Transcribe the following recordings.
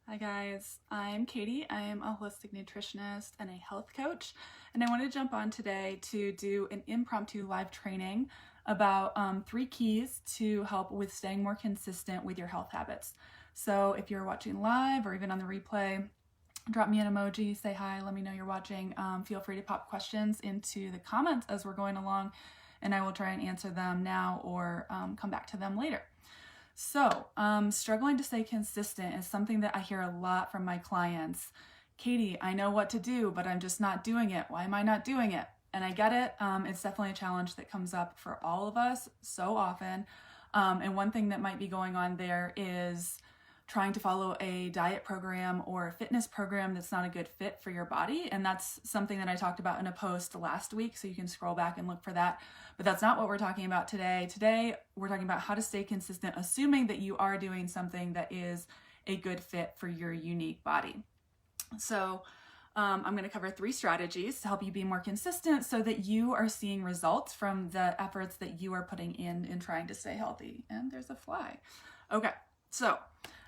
Hi guys, I'm Katie. I am a holistic nutritionist and a health coach, and I want to jump on today to do an impromptu live training about 3 keys to help with staying more consistent with your health habits. So if you're watching live or even on the replay, drop me an emoji, say hi, let me know you're watching. Feel free to pop questions into the comments as we're going along, and I will try and answer them now or come back to them later. So, struggling to stay consistent is something that I hear a lot from my clients. Katie, I know what to do, but I'm just not doing it. Why am I not doing it? And I get it. It's definitely a challenge that comes up for all of us so often. And one thing that might be going on there is trying to follow a diet program or a fitness program that's not a good fit for your body. And that's something that I talked about in a post last week, so you can scroll back and look for that. But that's not what we're talking about today. Today, we're talking about how to stay consistent, assuming that you are doing something that is a good fit for your unique body. So I'm going to cover 3 strategies to help you be more consistent so that you are seeing results from the efforts that you are putting in trying to stay healthy. And there's a fly. Okay, so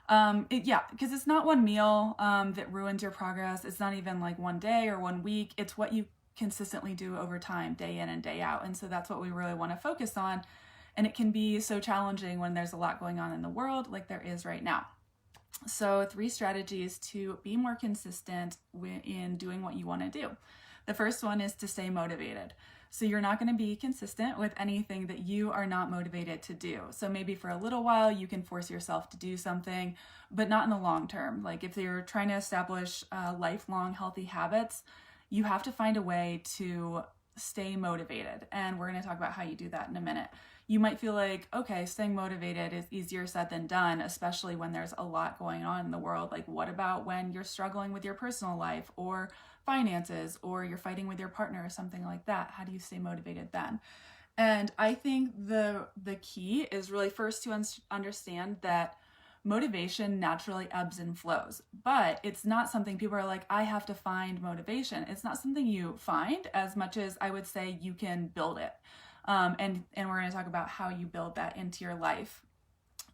because it's not one meal that ruins your progress. It's not even like one day or one week. It's what you consistently do over time, day in and day out. And so that's what we really want to focus on. And it can be so challenging when there's a lot going on in the world like there is right now. So 3 strategies to be more consistent in doing what you want to do. The first one is to stay motivated. So you're not going to be consistent with anything that you are not motivated to do. So maybe for a little while you can force yourself to do something, but not in the long term. Like if you're trying to establish lifelong healthy habits, you have to find a way to stay motivated. And we're going to talk about how you do that in a minute. You might feel like, okay, staying motivated is easier said than done, especially when there's a lot going on in the world. Like what about when you're struggling with your personal life or finances, or you're fighting with your partner or something like that? How do you stay motivated then? And I think the key is really first to understand that motivation naturally ebbs and flows, but it's not something people are like, I have to find motivation. It's not something you find as much as I would say you can build it. And we're going to talk about how you build that into your life,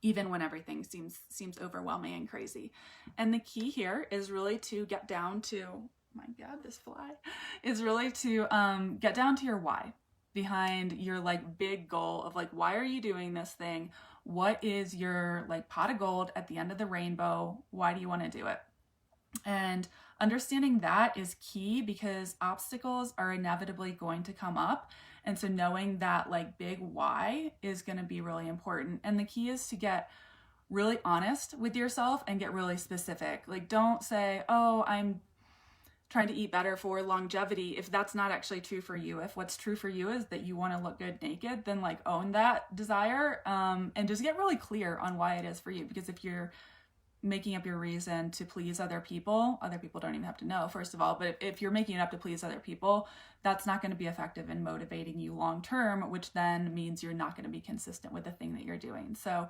even when everything seems overwhelming and crazy. And the key here is really to get down to, my God, this fly, is really to get down to your why behind your like big goal of like, why are you doing this thing? What is your like pot of gold at the end of the rainbow? Why do you want to do it? And understanding that is key because obstacles are inevitably going to come up. And so knowing that like big why is going to be really important. And the key is to get really honest with yourself and get really specific. Like don't say, oh, I'm trying to eat better for longevity if that's not actually true for you. If what's true for you is that you want to look good naked, then like own that desire and just get really clear on why it is for you. Because if you're making up your reason to please other people don't even have to know, first of all, but if you're making it up to please other people, that's not going to be effective in motivating you long term, which then means you're not going to be consistent with the thing that you're doing. So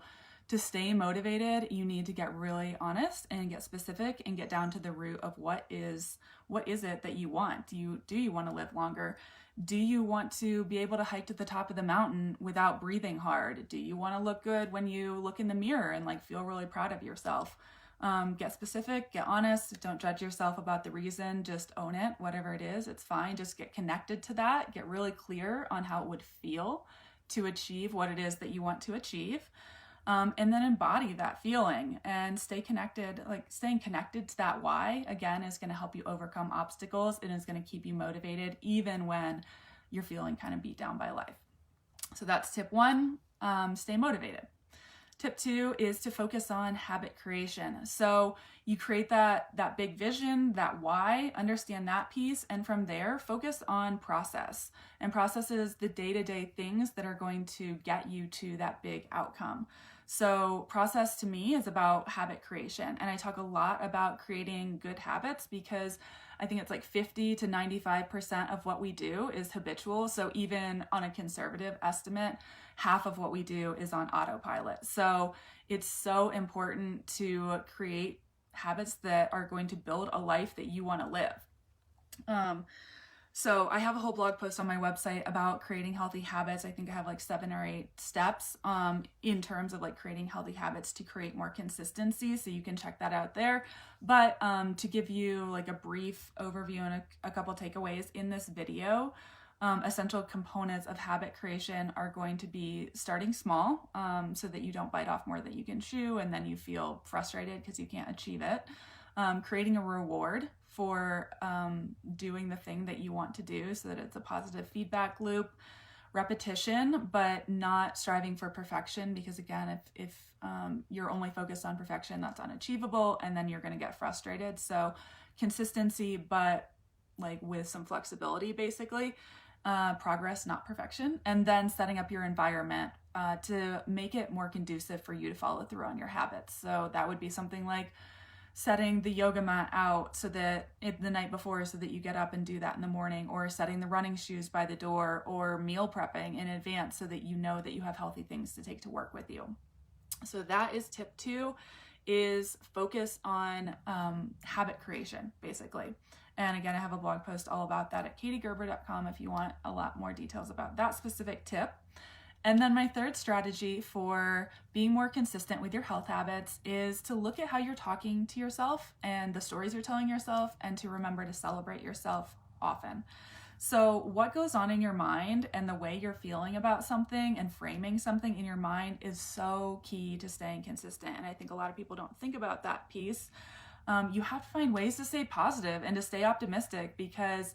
to stay motivated, you need to get really honest and get specific and get down to the root of what is it that you want. Do you want to live longer? Do you want to be able to hike to the top of the mountain without breathing hard? Do you want to look good when you look in the mirror and like feel really proud of yourself? Get specific, get honest, don't judge yourself about the reason, just own it, whatever it is, it's fine. Just get connected to that, get really clear on how it would feel to achieve what it is that you want to achieve. And then embody that feeling and stay connected. Like staying connected to that why, again, is going to help you overcome obstacles and is going to keep you motivated even when you're feeling kind of beat down by life. So that's tip 1, stay motivated. Tip 2 is to focus on habit creation. So you create that big vision, that why, understand that piece, and from there, focus on process. And process is the day-to-day things that are going to get you to that big outcome. So process to me is about habit creation. And I talk a lot about creating good habits because I think it's like 50 to 95% of what we do is habitual. So even on a conservative estimate, half of what we do is on autopilot. So it's so important to create habits that are going to build a life that you want to live. So I have a whole blog post on my website about creating healthy habits. I think I have like 7 or 8 steps in terms of like creating healthy habits to create more consistency. So you can check that out there. But to give you like a brief overview and a couple takeaways in this video, essential components of habit creation are going to be starting small so that you don't bite off more than you can chew and then you feel frustrated because you can't achieve it. Creating a reward for doing the thing that you want to do so that it's a positive feedback loop. Repetition, but not striving for perfection, because again, if you're only focused on perfection, that's unachievable and then you're going to get frustrated. So consistency, but like with some flexibility, basically. Progress, not perfection. And then setting up your environment to make it more conducive for you to follow through on your habits. So that would be something like setting the yoga mat out so that the night before so that you get up and do that in the morning, or setting the running shoes by the door, or meal prepping in advance so that you know that you have healthy things to take to work with you. So that is tip 2, is focus on habit creation, basically. And again, I have a blog post all about that at katiegerber.com if you want a lot more details about that specific tip. And then my third strategy for being more consistent with your health habits is to look at how you're talking to yourself and the stories you're telling yourself, and to remember to celebrate yourself often. So what goes on in your mind and the way you're feeling about something and framing something in your mind is so key to staying consistent. And I think a lot of people don't think about that piece. You have to find ways to stay positive and to stay optimistic, because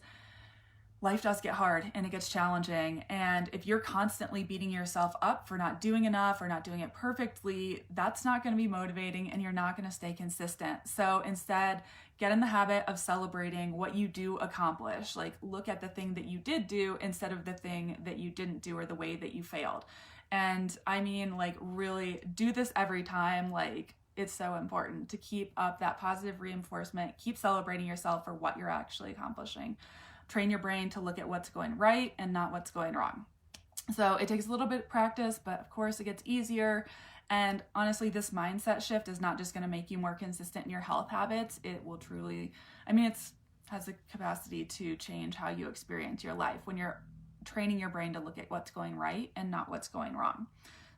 life does get hard and it gets challenging. And if you're constantly beating yourself up for not doing enough or not doing it perfectly, that's not going to be motivating and you're not going to stay consistent. So instead, get in the habit of celebrating what you do accomplish. Like, look at the thing that you did do instead of the thing that you didn't do or the way that you failed. And I mean, like, really do this every time. Like, it's so important to keep up that positive reinforcement, keep celebrating yourself for what you're actually accomplishing. Train your brain to look at what's going right and not what's going wrong. So it takes a little bit of practice, but of course it gets easier. And honestly, this mindset shift is not just going to make you more consistent in your health habits. It will truly, it has the capacity to change how you experience your life when you're training your brain to look at what's going right and not what's going wrong.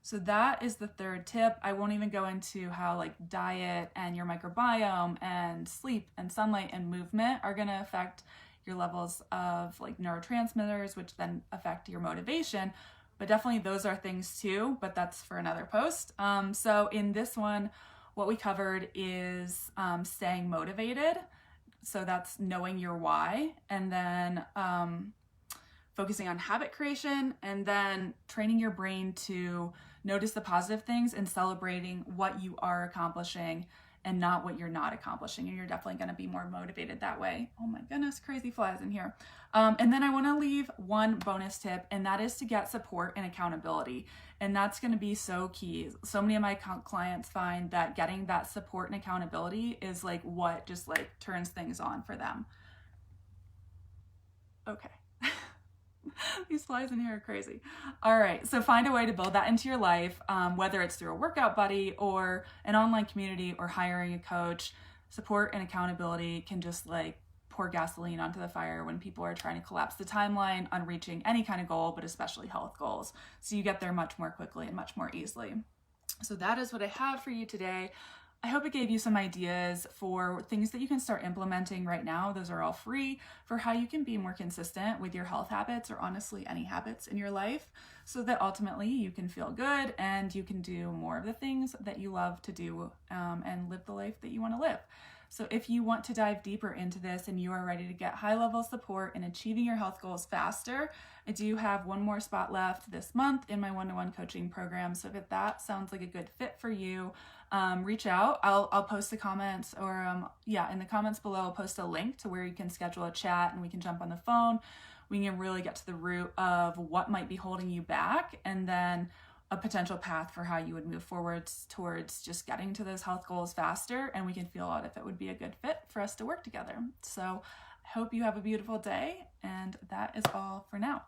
So that is the third tip. I won't even go into how like diet and your microbiome and sleep and sunlight and movement are going to affect your levels of like neurotransmitters, which then affect your motivation. But definitely those are things too, but that's for another post. So in this one, what we covered is staying motivated. So that's knowing your why, and then focusing on habit creation, and then training your brain to notice the positive things and celebrating what you are accomplishing and not what you're not accomplishing. And you're definitely going to be more motivated that way. Oh my goodness, crazy flies in here. And then I want to leave one bonus tip, and that is to get support and accountability. And that's going to be so key. So many of my clients find that getting that support and accountability is like what just like turns things on for them. Okay. These flies in here are crazy. All right, so find a way to build that into your life, whether it's through a workout buddy or an online community or hiring a coach. Support and accountability can just like pour gasoline onto the fire when people are trying to collapse the timeline on reaching any kind of goal, but especially health goals. So you get there much more quickly and much more easily. So that is what I have for you today. I hope it gave you some ideas for things that you can start implementing right now. Those are all free, for how you can be more consistent with your health habits, or honestly any habits in your life, so that ultimately you can feel good and you can do more of the things that you love to do and live the life that you want to live. So if you want to dive deeper into this and you are ready to get high-level support in achieving your health goals faster, I do have one more spot left this month in my one-to-one coaching program. So if that sounds like a good fit for you, reach out. I'll post the comments, or in the comments below, I'll post a link to where you can schedule a chat and we can jump on the phone. We can really get to the root of what might be holding you back, and then a potential path for how you would move forwards towards just getting to those health goals faster, and we can feel out if it would be a good fit for us to work together. So I hope you have a beautiful day, and that is all for now.